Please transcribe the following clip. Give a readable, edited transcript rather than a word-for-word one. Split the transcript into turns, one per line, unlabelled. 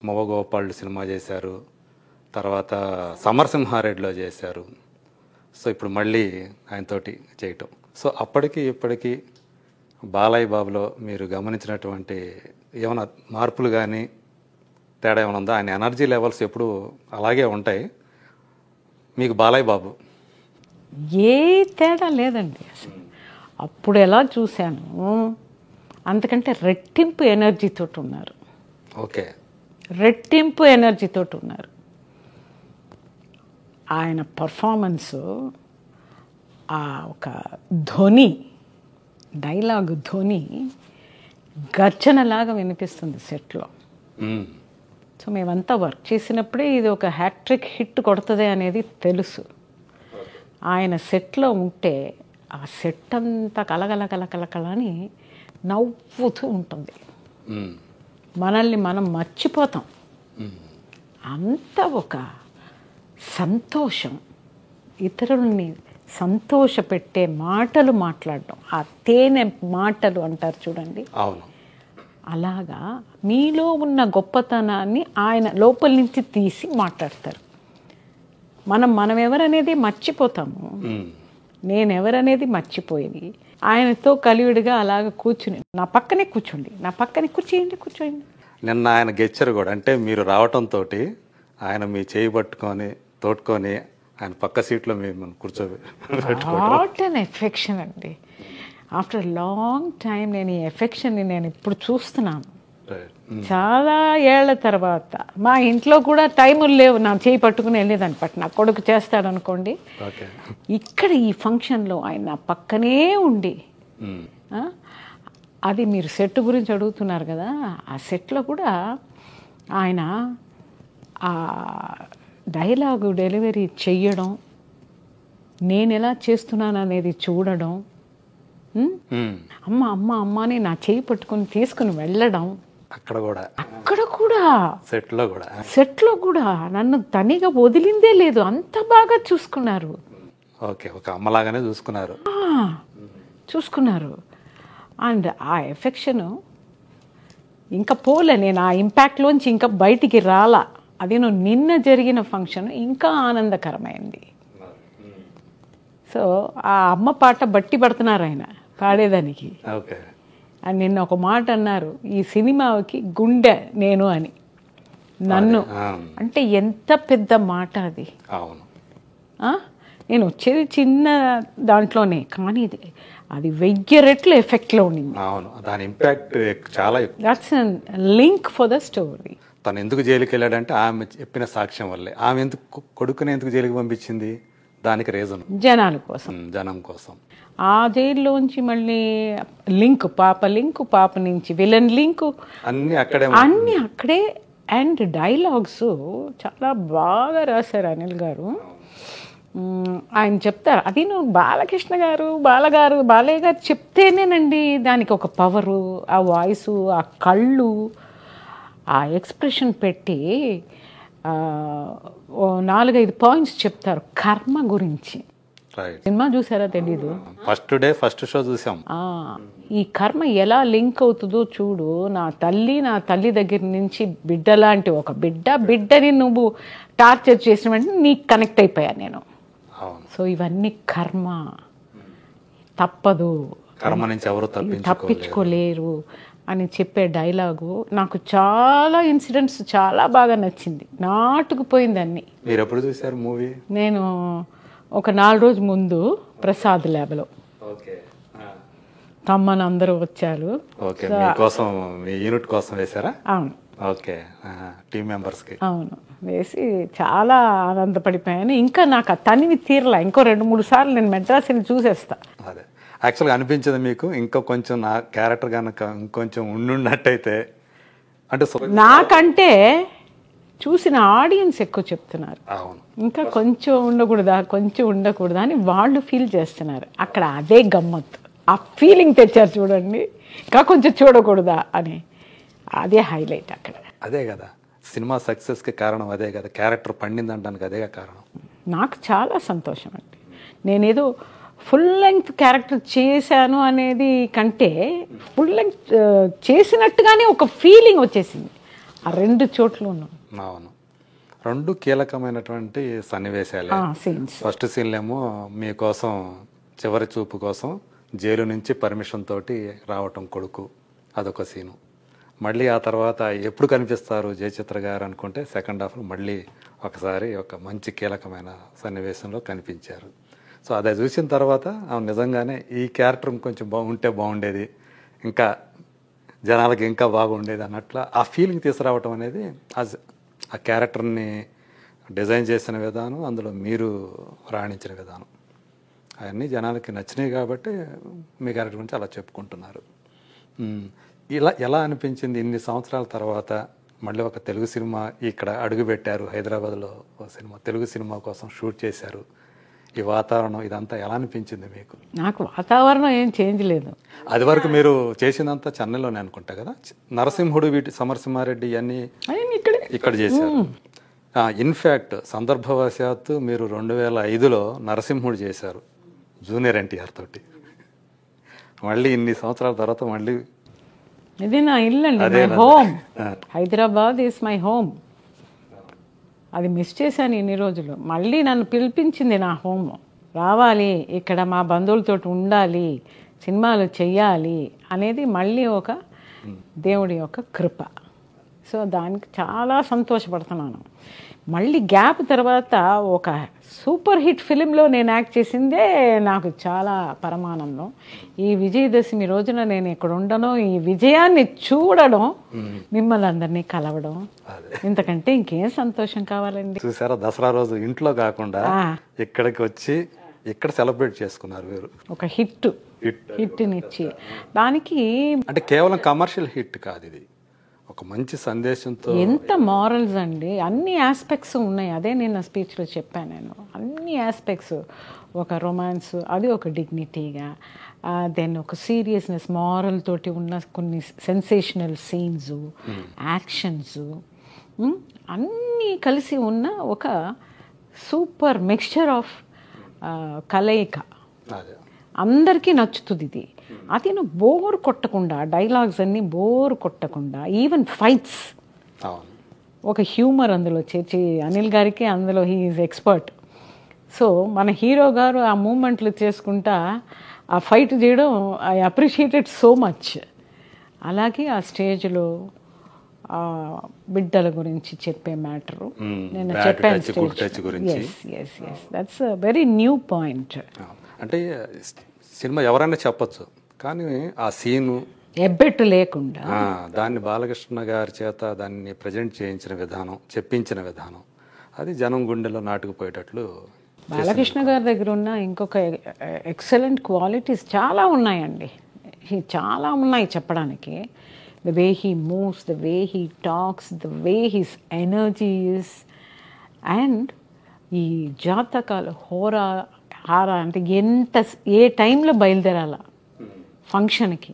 మొవగోపాల్డ్ cinema చేశారు, తర్వాత సమరసింహారెడ్డిలో చేశారు. సో ఇప్పుడు మళ్ళీ ఆయనతోటి చేయటం. సో అప్పటికి ఇప్పటికీ బాలయ్య బాబులో మీరు గమనించినటువంటి ఏమైనా మార్పులు కానీ తేడా ఏమైనా ఉందా? ఆయన ఎనర్జీ లెవెల్స్ ఎప్పుడు అలాగే ఉంటాయి. మీకు బాలయ్య బాబు
ఏ తేడా లేదండి. అసలు అప్పుడు ఎలా చూశాను అంతకంటే రెట్టింపు ఎనర్జీతో ఉన్నారు.
ఓకే,
రెట్టింపు ఎనర్జీతో ఉన్నారు. ఆయన పర్ఫార్మెన్సు, ఆ ఒక ధ్వని, డైలాగ్ ధ్వని గర్జనలాగా వినిపిస్తుంది సెట్లో. సో మేమంతా వర్క్ చేసినప్పుడే ఇది ఒక హ్యాట్రిక్ హిట్ కొడుతుంది అనేది తెలుసు. ఆయన సెట్లో ఉంటే ఆ సెట్ అంతా కలకలని నవ్వుతూ ఉంటుంది. మనల్ని మనం మర్చిపోతాం. అంత ఒక సంతోషం, ఇతరుల్ని సంతోషపెట్టే మాటలు మాట్లాడడం, ఆ తేనె మాటలు అంటారు చూడండి.
అవును,
అలాగా మీలో ఉన్న గొప్పతనాన్ని ఆయన లోపల నుంచి తీసి మాట్లాడతారు. మనం ఎవరనేది మర్చిపోతాము. నేనెవరనేది మర్చిపోయింది. ఆయనతో కలివిడిగా అలాగ కూర్చుని నా పక్కనే కూర్చోండి.
నిన్న ఆయన గెచ్చరు కూడా, అంటే మీరు రావటంతో ఆయన మీ చేయి పట్టుకొని తోడుకొని ఆయన పక్క సీట్లో మిమ్మల్ని కూర్చోబెట్టుకోవడం
ఎఫెక్షన్ అండి. ఆఫ్టర్ లాంగ్ టైం నేను ఈ ఎఫెక్షన్ని నేను ఇప్పుడు చూస్తున్నాను. చాలా ఏళ్ల తర్వాత మా ఇంట్లో కూడా టైములు లేవు, నా చేయి పట్టుకుని వెళ్ళేదాన్ని. నా కొడుకు చేస్తాడనుకోండి, ఇక్కడ ఈ ఫంక్షన్లో ఆయన నా పక్కనే ఉండి, అది మీరు సెట్ గురించి అడుగుతున్నారు కదా, ఆ సెట్లో కూడా ఆయన ఆ డైలాగు డెలివరీ చెయ్యడం, నేను ఎలా చేస్తున్నాను అనేది చూడడం, అమ్మ అమ్మ అమ్మ అని నా చేయి పట్టుకుని తీసుకుని వెళ్ళడం, అక్కడ కూడా సెట్లో కూడా నన్ను తనిగా వదిలిందే లేదు. అంత బాగా చూసుకున్నారు.
ఓకే, ఒక అమ్మలాగానే చూసుకున్నారు. అండ్ ఆ ఎఫెక్షను ఇంకా పోలే. నేను ఆ ఇంపాక్ట్లోంచి ఇంకా బయటికి రాలా. అది నిన్న జరిగిన ఫంక్షన్ ఇంకా ఆనందకరమైంది. సో ఆ అమ్మ పాట బట్టి పడుతున్నారు ఆయన పాడేదానికి. అని నిన్న ఒక మాట అన్నారు, ఈ సినిమాకి గుండె నేను అని. నన్ను అంటే ఎంత పెద్ద మాట అది. నేను వచ్చేది చిన్న దాంట్లోనే, కానీ అది 1000 రెట్లు ఎఫెక్ట్లో ఉండింది. That's link for the story. తను ఎందుకు జైలుకి వెళ్ళాడంటే ఆమె చెప్పిన సాక్ష్యం వల్లే. ఆమె ఎందుకు కొడుకుని ఎందుకు జైలుకి పంపించింది, దానికి రీజన్ జనం కోసం.
ఆ జైల్లోంచి మళ్ళీ లింక్, పాప నుంచి విలన్ లింకు అన్నీ అక్కడే. అండ్ డైలాగ్స్ చాలా బాగా రాశారు అనిల్ గారు. ఆయన చెప్తారు, అది బాలకృష్ణ గారు బాలయ్య గారు చెప్తేనేనండి దానికి ఒక పవరు. ఆ వాయిసు, ఆ కళ్ళు, ఆ ఎక్స్ప్రెషన్ పెట్టి 4-5 పాయింట్స్ చెప్తారు కర్మ గురించి. సినిమా చూసారా తెలీదు,
ఫస్ట్ షో చూసాం.
ఈ కర్మ ఎలా లింక్ అవుతుందో చూడు. నా తల్లి దగ్గర నుంచి బిడ్డ లాంటి ఒక బిడ్డని నువ్వు టార్చర్ చేసిన వెంటనే నీకు కనెక్ట్ అయిపోయా నేను. సో ఇవన్నీ కర్మ, తప్పదు,
కర్మ నుంచి ఎవరు
తప్పించుకోలేరు అని చెప్పే డైలాగు నాకు చాలా ఇన్సిడెంట్స్ చాలా బాగా నచ్చింది. నాటుకుపోయింది అన్ని.
మీరు ఎప్పుడు చూసారు మూవీ?
నేను ఒక 4 రోజుల ముందు ప్రసాద్ ల్యాబ్లో తమ్మని అందరూ వచ్చారు.
యూనిట్ కోసం వేసారా?
అవును.
ఓకే, టీమ్ మెంబర్స్ కి.
అవును, వేసి చాలా ఆనందపడిపోయాను. ఇంకా నాకు తనివి తీరలా. ఇంకో 2-3 సార్లు నేను మెడ్రాస్ని చూసేస్తా.
అదే యాక్చువల్గా అనిపించింది మీకు, ఇంకా కొంచెం నా క్యారెక్టర్ కనుక ఇంకొంచెం ఉండున్నట్టయితే? అంటే
నాకంటే చూసిన ఆడియన్స్ ఎక్కువ చెప్తున్నారు, ఇంకా కొంచెం ఉండకూడదా అని వాళ్ళు ఫీల్ చేస్తున్నారు. అక్కడ అదే గమ్మత్తు, ఆ ఫీలింగ్ తెచ్చారు చూడండి. ఇంకా కొంచెం చూడకూడదా అని, అదే హైలైట్ అక్కడ.
అదే కదా సినిమా సక్సెస్కి కారణం, అదే కదా క్యారెక్టర్ పండిందంటానికి అదే కారణం.
నాకు చాలా సంతోషం అండి. నేనేదో ఫుల్ లెంగ్త్ క్యారెక్టర్ చేశాను అనేది కంటే ఫుల్ లెంగ్త్ చేసినట్టుగానే ఒక ఫీలింగ్ వచ్చేసింది.
ఆ 2 చోట్లను.
అవును, 2 కీలకమైనటువంటి సన్నివేశాలే.
సీన్స్.
ఫస్ట్ సీన్లేమో మీకోసం చివరి చూపు కోసం జైలు నుంచి పర్మిషన్ తోటి రావటం కొడుకు, అదొక సీను. మళ్ళీ ఆ తర్వాత ఎప్పుడు కనిపిస్తారు జయచిత్ర గారు అనుకుంటే సెకండ్ హాఫ్ మళ్ళీ ఒకసారి ఒక మంచి కీలకమైన సన్నివేశంలో కనిపించారు. సో అదే చూసిన తర్వాత నిజంగానే ఈ క్యారెక్టర్ కొంచెం బాగుంటే బాగుండేది, ఇంకా జనాలకి ఇంకా బాగుండేది అన్నట్లు ఆ ఫీలింగ్ తీసుకురావటం అనేది ఆ క్యారెక్టర్ని డిజైన్ చేసిన విధానం, అందులో మీరు రాణించిన విధానం అవన్నీ జనాలకి నచ్చినాయి కాబట్టి మీ క్యారెక్టర్ గురించి అలా చెప్పుకుంటున్నారు. ఇలా ఎలా అనిపించింది ఇన్ని సంవత్సరాల తర్వాత మళ్ళీ ఒక తెలుగు సినిమా ఇక్కడ అడుగుపెట్టారు, హైదరాబాద్లో ఒక సినిమా తెలుగు సినిమా కోసం షూట్ చేశారు, ఈ వాతావరణం ఇదంతా ఎలా అనిపించింది మీకు?
నాకు వాతావరణం ఏం చేంజ్ లేదు.
అది వరకు మీరు చేసినంతా చెన్నైలోనే అనుకుంటా కదా, నరసింహుడు వీటి సమరసింహారెడ్డి ఇవన్నీ ఇక్కడ చేశారు. ఇన్ఫ్యాక్ట్ సందర్భవశాత్తు మీరు 2005లో నరసింహుడు చేశారు జూనియర్ ఎన్టీఆర్ తోటి. మళ్ళీ ఇన్ని సంవత్సరాల తర్వాత మళ్ళీ
ఇది నా ఇల్లు అండి, my home. Hyderabad is my home. అది మిస్ చేశాను ఇన్ని రోజులు. మళ్ళీ నన్ను పిలిపించింది నా హోమ్. రావాలి ఇక్కడ మా బంధువులతో ఉండాలి, సినిమాలు చెయ్యాలి అనేది మళ్ళీ ఒక దేవుడి యొక్క కృప. సో దానికి చాలా సంతోషపడుతున్నాను. మళ్ళీ గ్యాప్ తర్వాత ఒక సూపర్ హిట్ ఫిలింలో నేను యాక్ట్ చేసిందే నాకు చాలా పరమానందం. ఈ విజయదశమి రోజున నేను ఇక్కడ ఉండడం, ఈ విజయాన్ని చూడడం, మిమ్మల్ని అందరినీ కలవడం, ఇంతకంటే ఇంకేం సంతోషం కావాలండి.
చూసారా, దసరా రోజు ఇంట్లో కాకుండా ఇక్కడికి వచ్చి ఇక్కడ సెలబ్రేట్ చేసుకున్నారు మీరు. ఒక
హిట్నిచ్చి దానికి
అంటే కేవలం కమర్షియల్ హిట్ కాదు, ఇది ఒక మంచి సందేశంతో.
ఎంత మారల్స్ అండి, అన్ని ఆస్పెక్ట్స్ ఉన్నాయి. అదే నేను నా స్పీచ్లో చెప్పాను. నేను అన్ని ఆస్పెక్ట్స్, ఒక రొమాన్స్, అది ఒక డిగ్నిటీగా, దెన్ ఒక సీరియస్నెస్, మారల్ తోటి ఉన్న కొన్ని సెన్సేషనల్ సీన్స్, యాక్షన్స్, అన్నీ కలిసి ఉన్న ఒక సూపర్ మిక్స్చర్ ఆఫ్ కలయిక. అందరికీ నచ్చుతుంది ఇది. అది నువ్వు బోర్ కొట్టకుండా, డైలాగ్స్ అన్నీ బోర్ కొట్టకుండా, ఈవెన్ ఫైట్స్, ఒక హ్యూమర్ అందులో చేర్చి, అనిల్ గారికి అందులో హీ ఈజ్ ఎక్స్పర్ట్. సో మన హీరో గారు ఆ మూమెంట్లు చేసుకుంటా ఆ ఫైట్ చేయడం ఐ అప్రిషియేటెడ్ సో మచ్. అలాగే ఆ స్టేజ్లో బిడ్డల గురించి చెప్పే మ్యాటరు నేను చెప్పాను stage. That's a very new point.
అంటే సినిమా ఎవరైనా చెప్పచ్చు, కానీ ఆ సీను
ఎబ్బెట్టు లేకుండా
దాన్ని బాలకృష్ణ గారి చేత దాన్ని ప్రజెంట్ చేయించిన విధానం, చెప్పించిన విధానం, అది జనం గుండెలో నాటుకుపోయేటట్లు.
బాలకృష్ణ గారి దగ్గర ఉన్న ఇంకొక ఎక్సలెంట్ క్వాలిటీస్ చాలా ఉన్నాయండి, చాలా ఉన్నాయి చెప్పడానికి. The way he moves, the way he talks, the way his energy is. And ఈ జాతకాలు హారా అంటే ఏ టైంలో బయలుదేరాల ఫంక్షన్కి,